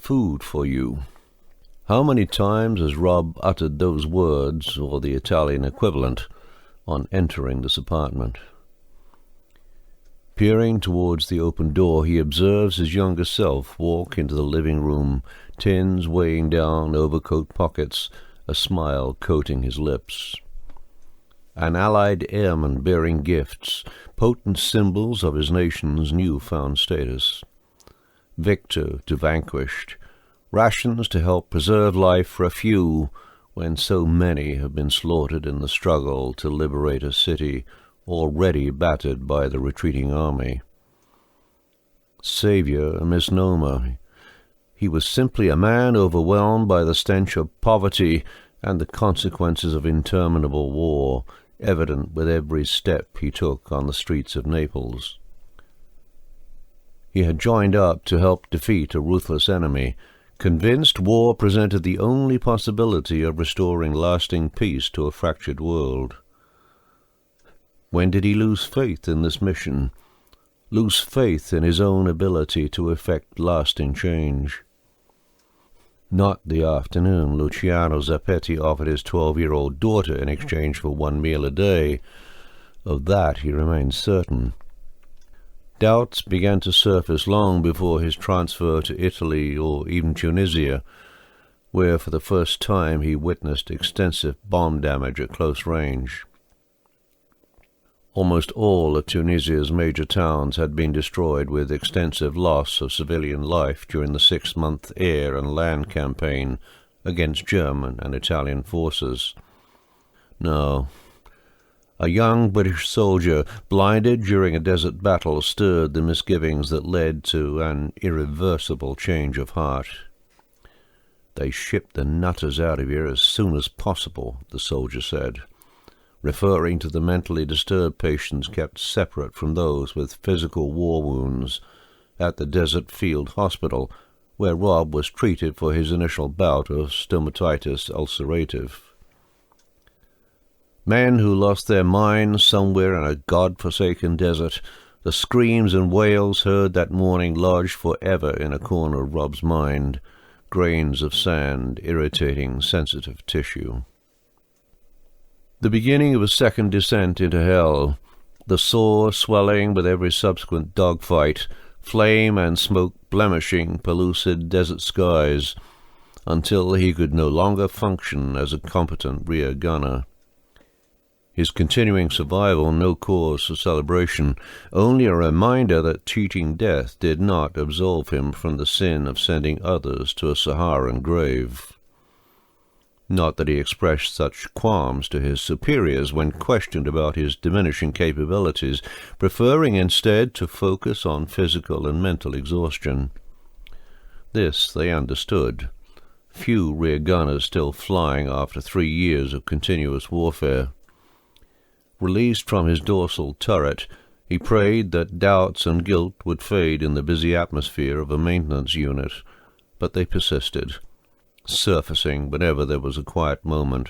food for you." How many times has Rob uttered those words, or the Italian equivalent, on entering this apartment? Peering towards the open door, he observes his younger self walk into the living room, tins weighing down overcoat pockets, a smile coating his lips. An allied airman bearing gifts, potent symbols of his nation's new-found status. Victor to vanquished, rations to help preserve life for a few when so many have been slaughtered in the struggle to liberate a city already battered by the retreating army. Savior, a misnomer. He was simply a man overwhelmed by the stench of poverty and the consequences of interminable war, evident with every step he took on the streets of Naples. He had joined up to help defeat a ruthless enemy, convinced war presented the only possibility of restoring lasting peace to a fractured world. When did he lose faith in this mission? Lose faith in his own ability to effect lasting change? Not the afternoon Luciano Zappetti offered his 12-year-old daughter in exchange for 1 meal a day. Of that he remained certain. Doubts began to surface long before his transfer to Italy or even Tunisia, where for the first time he witnessed extensive bomb damage at close range. Almost all of Tunisia's major towns had been destroyed with extensive loss of civilian life during the 6-month air and land campaign against German and Italian forces. No, a young British soldier blinded during a desert battle stirred the misgivings that led to an irreversible change of heart. "They shipped the nutters out of here as soon as possible," the soldier said, referring to the mentally disturbed patients kept separate from those with physical war wounds at the Desert Field Hospital, where Rob was treated for his initial bout of stomatitis ulcerative. Men who lost their minds somewhere in a god-forsaken desert, the screams and wails heard that morning lodged forever in a corner of Rob's mind, grains of sand irritating sensitive tissue. The beginning of a second descent into hell, the sore swelling with every subsequent dogfight, flame and smoke blemishing pellucid desert skies, until he could no longer function as a competent rear gunner. His continuing survival no cause for celebration, only a reminder that cheating death did not absolve him from the sin of sending others to a Saharan grave. Not that he expressed such qualms to his superiors when questioned about his diminishing capabilities, preferring instead to focus on physical and mental exhaustion. This they understood. Few rear gunners still flying after 3 years of continuous warfare. Released from his dorsal turret, he prayed that doubts and guilt would fade in the busy atmosphere of a maintenance unit, but they persisted, surfacing whenever there was a quiet moment.